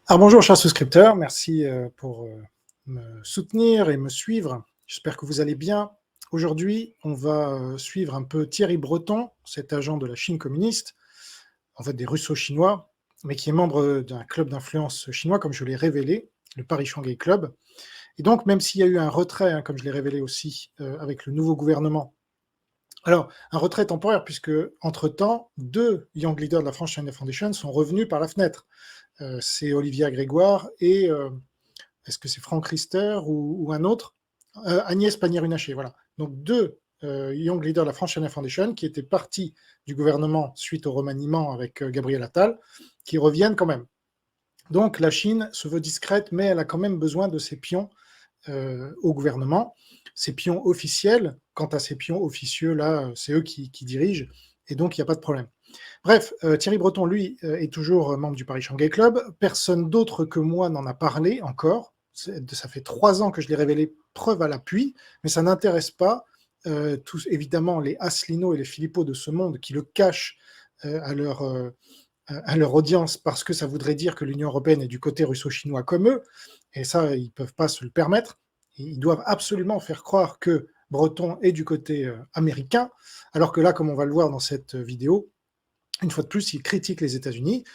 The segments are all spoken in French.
Alors bonjour chers souscripteurs, merci pour me soutenir et me suivre. J'espère que vous allez bien. Aujourd'hui, on va suivre un peu Thierry Breton, cet agent de la Chine communiste, en fait des Russo-chinois, mais qui est membre d'un club d'influence chinois, comme je l'ai révélé, le Paris Shanghai Club. Et donc, même s'il y a eu un retrait, comme je l'ai révélé aussi, avec le nouveau gouvernement, alors un retrait temporaire, puisque entre-temps, deux young leaders de la France China Foundation sont revenus par la fenêtre. C'est Olivia Grégoire et est-ce que c'est Franck Rister ou un autre Agnès Pannier-Runacher, voilà. Donc deux young leaders de la France China Foundation qui étaient partis du gouvernement suite au remaniement avec Gabriel Attal, qui reviennent quand même. Donc la Chine se veut discrète, mais elle a quand même besoin de ses pions au gouvernement, ses pions officiels. Quant à ses pions officieux, là, c'est eux qui dirigent, et donc il n'y a pas de problème. Bref, Thierry Breton, lui, est toujours membre du Paris Shanghai Club. Personne d'autre que moi n'en a parlé encore. Ça fait 3 ans que je l'ai révélé, preuve à l'appui, mais ça n'intéresse pas tous, évidemment, les Asselineau et les Philippot de ce monde qui le cachent à leur audience parce que ça voudrait dire que l'Union européenne est du côté russo-chinois comme eux, et ça, ils ne peuvent pas se le permettre. Ils doivent absolument faire croire que Breton est du côté américain, alors que là, comme on va le voir dans cette vidéo, une fois de plus, il critique les États-Unis.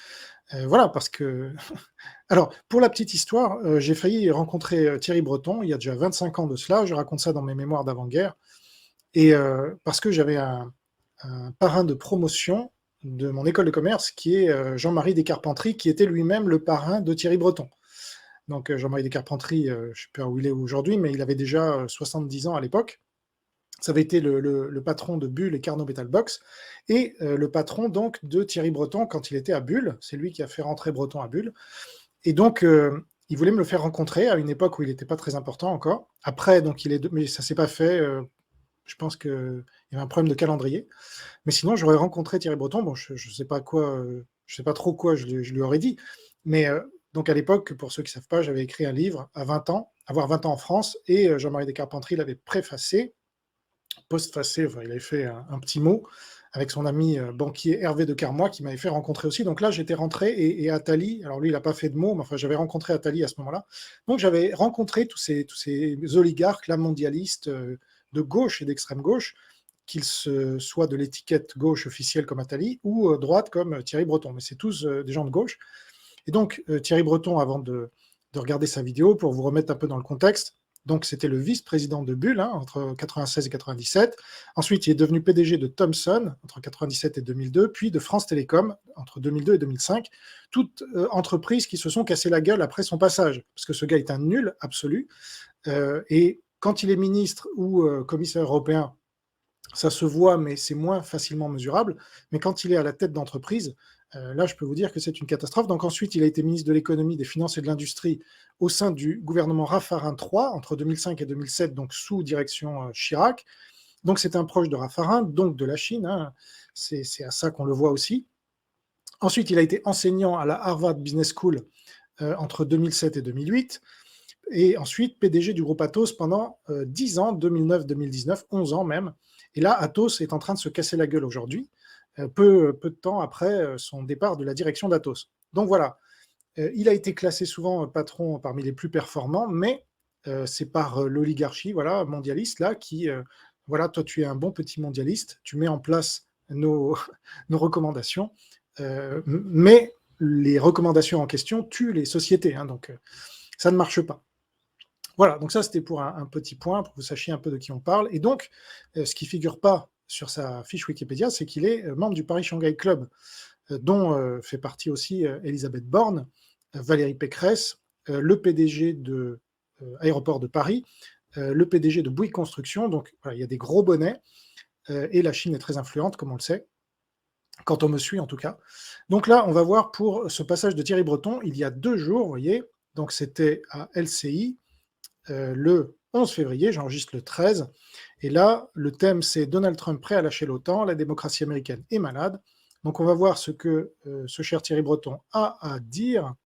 Voilà, parce que. Alors, pour la petite histoire, j'ai failli rencontrer Thierry Breton il y a déjà 25 ans de cela. Je raconte ça dans mes mémoires d'avant-guerre. Et parce que j'avais un parrain de promotion de mon école de commerce qui est Jean-Marie Descarpentries, qui était lui-même le parrain de Thierry Breton. Donc, Jean-Marie Descarpentries, je ne sais pas où il est aujourd'hui, mais il avait déjà 70 ans à l'époque. Ça avait été le patron de Bull et Carnot Metal Box, et le patron donc de Thierry Breton quand il était à Bull. C'est lui qui a fait rentrer Breton à Bull. Et donc, il voulait me le faire rencontrer à une époque où il n'était pas très important encore. Après, donc, mais ça ne s'est pas fait. Je pense qu'il y avait un problème de calendrier. Mais sinon, j'aurais rencontré Thierry Breton. Bon, je ne sais pas quoi, je sais pas trop quoi je lui aurais dit. Mais donc, à l'époque, pour ceux qui ne savent pas, j'avais écrit un livre à 20 ans, avoir 20 ans en France, et Jean-Marie Descarpentries l'avait préfacé, postfacé, enfin, il avait fait un petit mot avec son ami banquier Hervé de Carmois qui m'avait fait rencontrer aussi. Donc là, j'étais rentré et Attali, alors lui, il n'a pas fait de mots, mais enfin, j'avais rencontré Attali à ce moment-là. Donc j'avais rencontré tous ces oligarques, là, mondialistes, de gauche et d'extrême gauche, qu'ils soient de l'étiquette gauche officielle comme Attali ou droite comme Thierry Breton. Mais c'est tous des gens de gauche. Et donc, Thierry Breton, avant de regarder sa vidéo, pour vous remettre un peu dans le contexte, donc c'était le vice-président de Bull entre 96 et 97. Ensuite, il est devenu PDG de Thomson entre 97 et 2002, puis de France Télécom entre 2002 et 2005. Toutes entreprises qui se sont cassées la gueule après son passage, parce que ce gars est un nul absolu. Et quand il est ministre ou commissaire européen, ça se voit, mais c'est moins facilement mesurable. Mais quand il est à la tête d'entreprise, là, je peux vous dire que c'est une catastrophe. Donc ensuite, il a été ministre de l'économie, des finances et de l'industrie au sein du gouvernement Raffarin III entre 2005 et 2007, donc sous direction Chirac. Donc c'est un proche de Raffarin, donc de la Chine. C'est à ça qu'on le voit aussi. Ensuite, il a été enseignant à la Harvard Business School entre 2007 et 2008. Et ensuite, PDG du groupe Atos pendant 10 ans, 2009-2019, 11 ans même. Et là, Atos est en train de se casser la gueule aujourd'hui, peu de temps après son départ de la direction d'Atos. Donc voilà, il a été classé souvent patron parmi les plus performants, mais c'est par l'oligarchie voilà, mondialiste là, qui, voilà, toi tu es un bon petit mondialiste, tu mets en place nos, nos recommandations, mais les recommandations en question tuent les sociétés, donc ça ne marche pas. Voilà, donc ça c'était pour un petit point, pour que vous sachiez un peu de qui on parle. Et donc, ce qui ne figure pas sur sa fiche Wikipédia, c'est qu'il est membre du Paris Shanghai Club, dont fait partie aussi Elisabeth Borne, Valérie Pécresse, le PDG de Aéroport de Paris, le PDG de Bouygues Construction. Donc voilà, il y a des gros bonnets, et la Chine est très influente, comme on le sait, quand on me suit en tout cas. Donc là, on va voir pour ce passage de Thierry Breton, il y a 2 jours, vous voyez, donc c'était à LCI, le 11 février, j'enregistre le 13, et là, le thème c'est Donald Trump prêt à lâcher l'OTAN, la démocratie américaine est malade. Donc on va voir ce que ce cher Thierry Breton a à dire